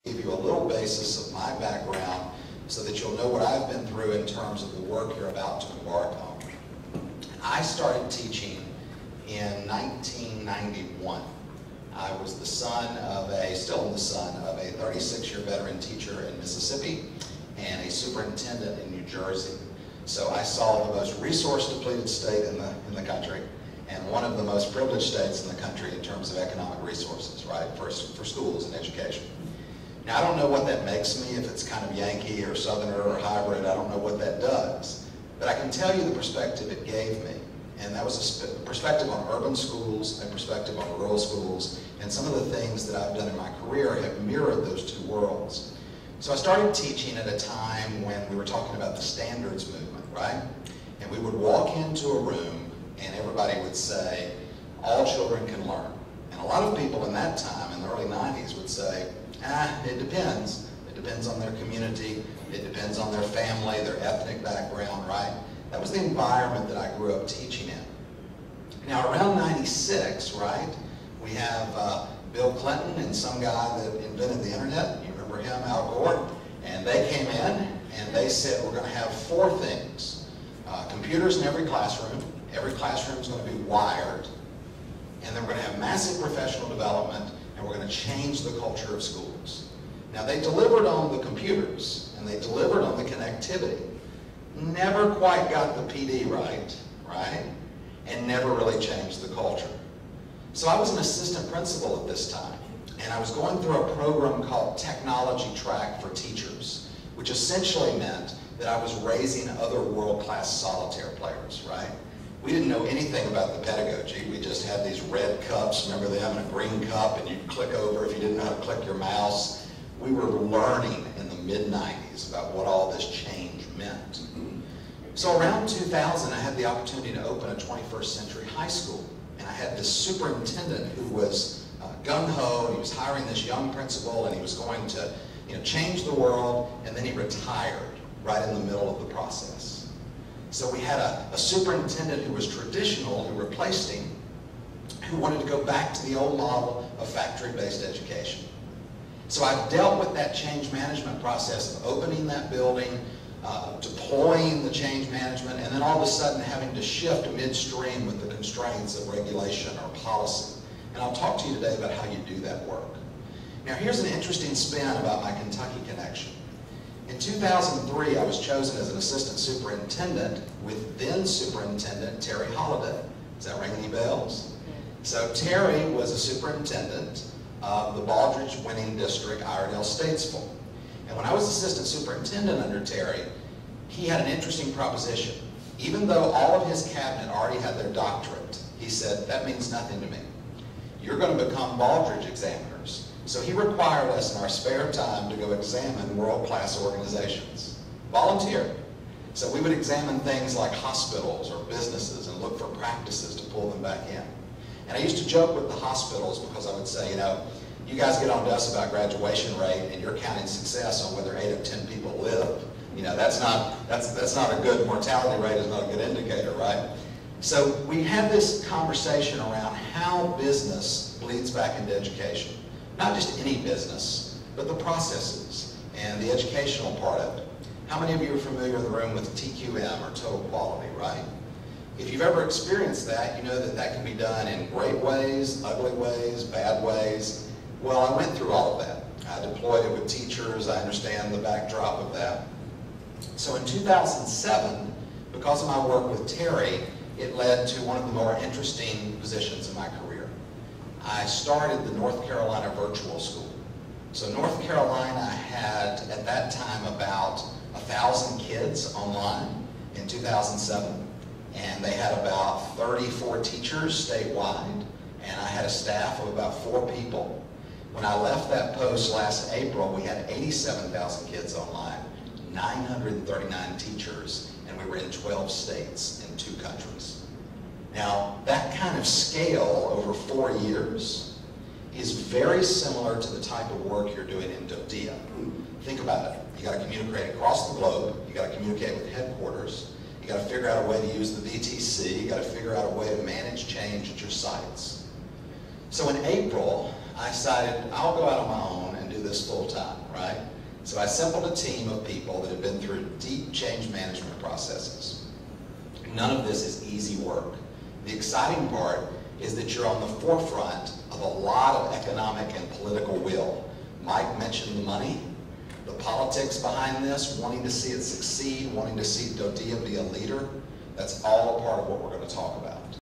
give you a little basis of my background so that you'll know what I've been through in terms of the work you're about to embark on. I started teaching in 1991. I was the son of still the son of a 36-year veteran teacher in Mississippi and a superintendent in New Jersey. So I saw the most resource-depleted state in the country and one of the most privileged states in the country in terms of economic resources, right, for schools and education. Now, I don't know what that makes me, if it's kind of Yankee or Southerner or hybrid. I don't know what that does. But I can tell you the perspective it gave me. And that was a perspective on urban schools, a perspective on rural schools, and some of the things that I've done in my career have mirrored those two worlds. So I started teaching at a time when we were talking about the standards movement, right? And we would walk into a room and everybody would say, all children can learn. And a lot of people in that time, in the early 90s, would say, it depends. It depends on their community. It depends on their family, their ethnic background, right? That was the environment that I grew up teaching in. Now, around 96, right, we have Bill Clinton and some guy that invented the internet. You remember him, Al Gore? And they came in and they said, we're going to have 4 things. Computers in every classroom. Every classroom is going to be wired. And then we're going to have massive professional development, and we're going to change the culture of schools. Now, they delivered on the computers, and they delivered on the connectivity. Never quite got the PD right? And never really changed the culture. So I was an assistant principal at this time, and I was going through a program called Technology Track for Teachers, which essentially meant that I was raising other world-class solitaire players, right? We didn't know anything about the pedagogy. We just had these red cups. Remember them, and a green cup, and you'd click over if you didn't know how to click your mouse. We were learning in the mid-90s about what all this change meant. So around 2000, I had the opportunity to open a 21st century high school. And I had this superintendent who was gung-ho, and he was hiring this young principal, and he was going to change the world, and then he retired right in the middle of the process. So we had a superintendent who was traditional, who replaced him, who wanted to go back to the old model of factory-based education. So I've dealt with that change management process of opening that building, deploying the change management, and then all of a sudden having to shift midstream with the constraints of regulation or policy. And I'll talk to you today about how you do that work. Now, here's an interesting spin about my Kentucky connection. In 2003, I was chosen as an assistant superintendent with then superintendent Terry Holliday. Does that ring any bells? So Terry was a superintendent of the Baldrige winning district, Iredell Statesville. And when I was assistant superintendent under Terry, he had an interesting proposition. Even though all of his cabinet already had their doctorate, he said, that means nothing to me. You're going to become Baldrige examiners. So he required us in our spare time to go examine world-class organizations. Volunteer. So we would examine things like hospitals or businesses and look for practices to pull them back in. And I used to joke with the hospitals because I would say, you guys get on to us about graduation rate and you're counting success on whether 8 of 10 people live. That's not a good mortality rate, is not a good indicator, right? So we had this conversation around how business bleeds back into education. Not just any business, but the processes and the educational part of it. How many of you are familiar in the room with TQM or total quality, right? If you've ever experienced that, you know that that can be done in great ways, ugly ways, bad ways. Well, I went through all of that. I deployed it with teachers. I understand the backdrop of that. So in 2007, because of my work with Terry, it led to one of the more interesting positions in my career. I started the North Carolina Virtual School. So North Carolina had, at that time, about 1,000 kids online in 2007. And they had about 34 teachers statewide. And I had a staff of about 4 people. When I left that post last April, we had 87,000 kids online, 939 teachers, and we were in 12 states in 2 countries. Now, that kind of scale over 4 years is very similar to the type of work you're doing in DODEA. Think about it. You got to communicate across the globe. You got to communicate with headquarters. You got to figure out a way to use the VTC. You got to figure out a way to manage change at your sites. So in April, I decided I'll go out on my own and do this full time, right? So I assembled a team of people that have been through deep change management processes. None of this is easy work. The exciting part is that you're on the forefront of a lot of economic and political will. Mike mentioned the money, the politics behind this, wanting to see it succeed, wanting to see Dodea be a leader. That's all a part of what we're going to talk about.